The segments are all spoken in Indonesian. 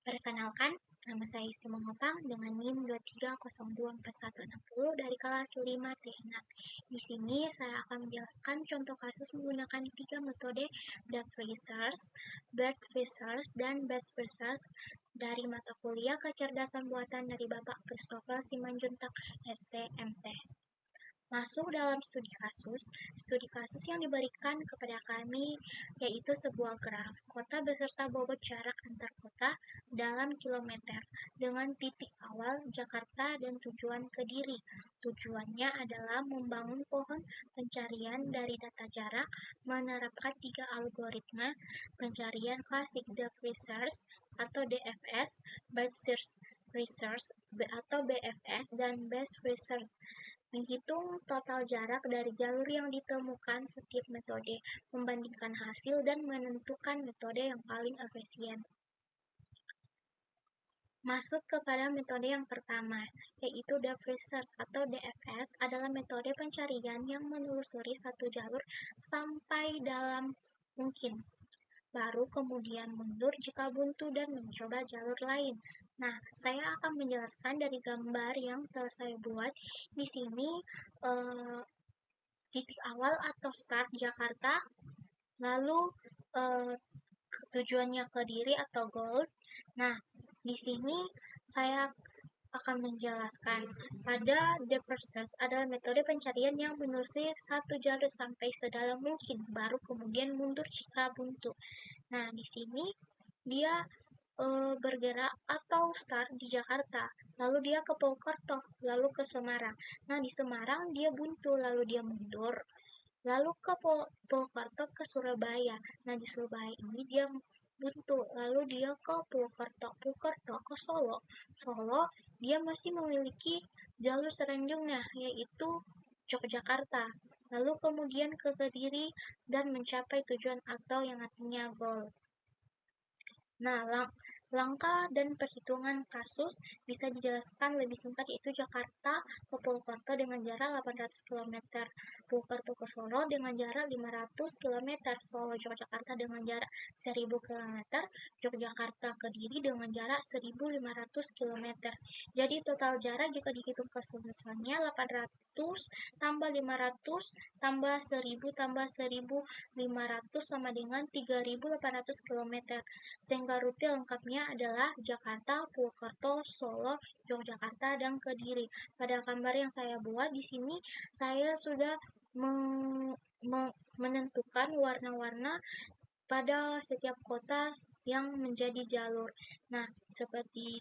Perkenalkan, nama saya Isti Mengopang dengan NIM 23024160 dari kelas 5 T6. Di sini saya akan menjelaskan contoh kasus menggunakan 3 metode Depth Research, Breadth Research, dan Best Research dari mata kuliah Kecerdasan Buatan dari Bapak Christopher Simanjuntak, STMT. Masuk dalam studi kasus yang diberikan kepada kami yaitu sebuah graf kota beserta bobot jarak antar kota dalam kilometer dengan titik awal Jakarta dan tujuan Kediri. Tujuannya adalah membangun pohon pencarian dari data jarak, menerapkan 3 algoritma pencarian klasik Depth Research atau DFS, Breadth Research atau BFS, dan Best Research. Menghitung total jarak dari jalur yang ditemukan setiap metode, membandingkan hasil, dan menentukan metode yang paling efisien. Masuk kepada metode yang pertama, yaitu Depth Research atau DFS adalah metode pencarian yang menelusuri satu jalur sampai dalam mungkin. Baru kemudian mundur jika buntu dan mencoba jalur lain. Nah, saya akan menjelaskan dari gambar yang telah saya buat. Di sini titik awal atau start Jakarta, lalu tujuannya Kediri atau goal. Nah, di sini saya akan menjelaskan pada Depth Research adalah metode pencarian yang menelusuri satu jalur sampai sedalam mungkin, baru kemudian mundur jika buntu. Nah, di sini dia bergerak atau start di Jakarta, lalu dia ke Purwokerto, lalu ke Semarang. Nah, di Semarang dia buntu, lalu dia mundur, lalu ke Purwokerto ke Surabaya. Nah, di Surabaya ini dia buntu, lalu dia ke Purwokerto ke Solo. Solo dia masih memiliki jalur selanjutnya yaitu Yogyakarta, lalu kemudian ke Kediri dan mencapai tujuan atau yang artinya goal. Nah, langkah dan perhitungan kasus bisa dijelaskan lebih singkat, yaitu Jakarta ke Purwokerto dengan jarak 800 km, Purwokerto ke Solo dengan jarak 500 km, Solo Yogyakarta dengan jarak 1000 km, Yogyakarta ke Kediri dengan jarak 1500 km. Jadi total jarak jika dihitung keseluruhannya 800 tambah 500 tambah 1000 tambah 1500 sama dengan 3800 km. Sehingga rute lengkapnya adalah Jakarta, Purwokerto, Solo, Yogyakarta, dan Kediri. Pada gambar yang saya buat di sini, saya sudah menentukan warna-warna pada setiap kota yang menjadi jalur. Nah, seperti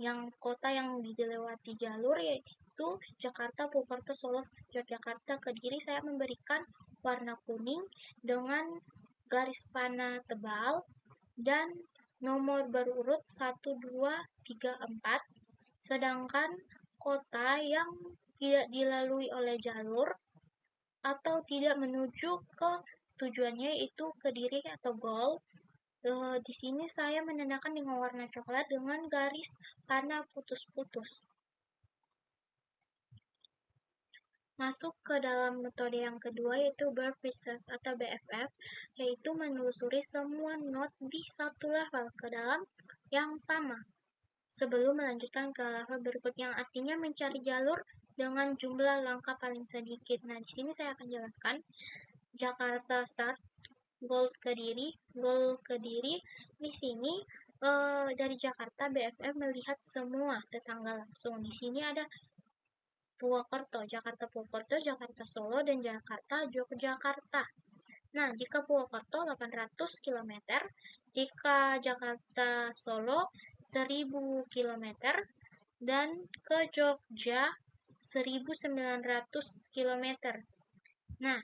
yang kota yang dilewati jalur yaitu Jakarta, Purwokerto, Solo, Yogyakarta, Kediri, saya memberikan warna kuning dengan garis panah tebal dan nomor berurut 1, 2, 3, 4. Sedangkan kota yang tidak dilalui oleh jalur atau tidak menuju ke tujuannya yaitu Kediri atau goal. Di sini saya menandakan dengan warna coklat dengan garis panah putus-putus. Masuk ke dalam metode yang kedua yaitu Breadth Research atau BFF, yaitu menelusuri semua node di satu level ke dalam yang sama sebelum melanjutkan ke level berikut, yang artinya mencari jalur dengan jumlah langkah paling sedikit. Nah, di sini saya akan jelaskan Jakarta start, goal Kediri. Di sini dari Jakarta BFF melihat semua tetangga langsung. Di sini ada Purwokerto, Jakarta Purwokerto, Jakarta Solo, dan Jakarta Yogyakarta. Nah, jika Purwokerto 800 km, jika Jakarta Solo 1000 km, dan ke Jogja 1900 km. Nah,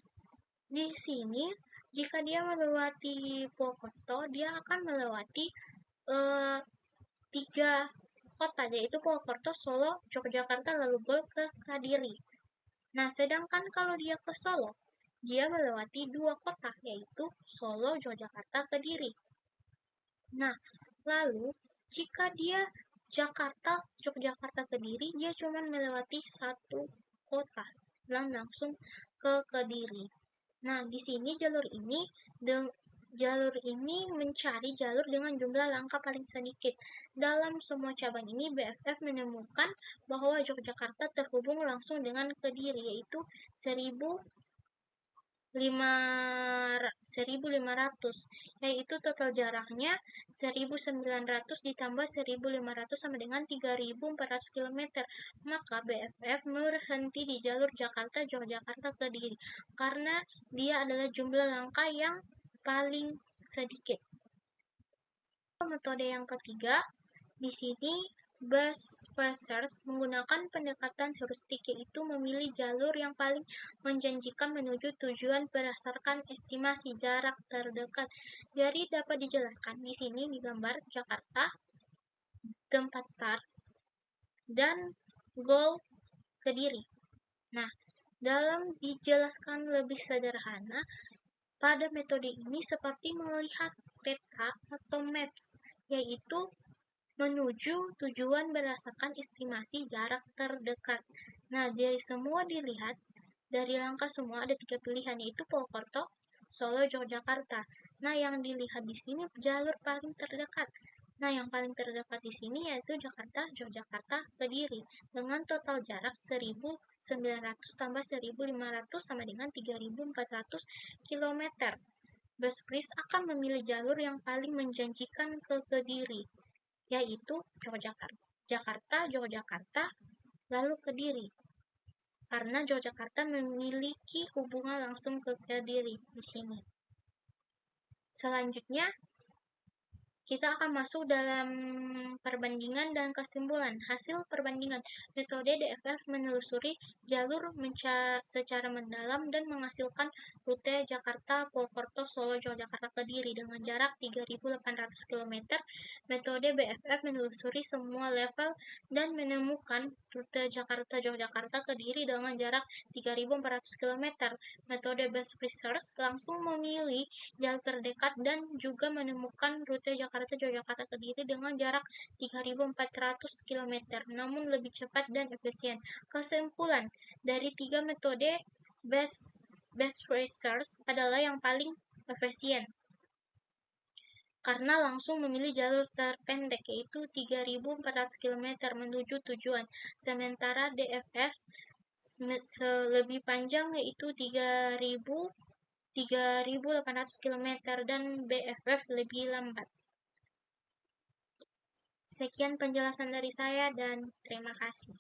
di sini jika dia melewati Purwokerto, dia akan melewati 3 kota, yaitu Purwokerto, Solo, Yogyakarta, lalu ke Kediri. Nah, sedangkan kalau dia ke Solo, dia melewati 2 kota, yaitu Solo, Yogyakarta, Kediri. Nah, lalu jika dia Jakarta, Yogyakarta, Kediri, dia cuma melewati 1 kota dan langsung ke Kediri. Nah, di sini jalur ini Jalur ini mencari jalur dengan jumlah langkah paling sedikit. Dalam semua cabang ini, BFF menemukan bahwa Yogyakarta terhubung langsung dengan Kediri, yaitu 1.500, yaitu total jaraknya 1.900 ditambah 1.500 sama dengan 3.400 km. Maka BFF berhenti di jalur Jakarta-Yogyakarta Kediri karena dia adalah jumlah langkah yang paling sedikit. Metode yang ketiga, di sini bus passers menggunakan pendekatan heuristik, yaitu memilih jalur yang paling menjanjikan menuju tujuan berdasarkan estimasi jarak terdekat. Jadi dapat dijelaskan di sini digambar Jakarta, tempat start, dan goal Kediri. Nah, dalam dijelaskan lebih sederhana, pada metode ini seperti melihat peta atau maps, yaitu menuju tujuan berdasarkan estimasi jarak terdekat. Nah, dari semua dilihat, dari langkah semua ada 3 pilihan, yaitu Purwokerto, Solo, Yogyakarta. Nah, yang dilihat di sini jalur paling terdekat. Nah, yang paling terdekat di sini yaitu Jakarta, Yogyakarta, Kediri dengan total jarak 1.900 tambah 1.500 sama dengan 3.400 km. Busway akan memilih jalur yang paling menjanjikan ke Kediri, yaitu Jakarta, Yogyakarta, lalu Kediri. Karena Yogyakarta memiliki hubungan langsung ke Kediri di sini. Selanjutnya, kita akan masuk dalam perbandingan dan kesimpulan. Hasil perbandingan, metode DFF menelusuri jalur secara mendalam dan menghasilkan rute Jakarta, Purwokerto, Solo, Yogyakarta, Kediri dengan jarak 3.800 km. Metode BFF menelusuri semua level dan menemukan rute Jakarta, Yogyakarta, Kediri dengan jarak 3.400 km. Metode Best Research langsung memilih jalur terdekat dan juga menemukan rute Jakarta Yogyakarta Kediri dengan jarak 3.400 km, namun lebih cepat dan efisien. Kesimpulan dari 3 metode best research adalah yang paling efisien karena langsung memilih jalur terpendek, yaitu 3.400 km menuju tujuan, sementara DFF lebih panjang, yaitu 3.800 km dan BFF lebih lambat. Sekian penjelasan dari saya dan terima kasih.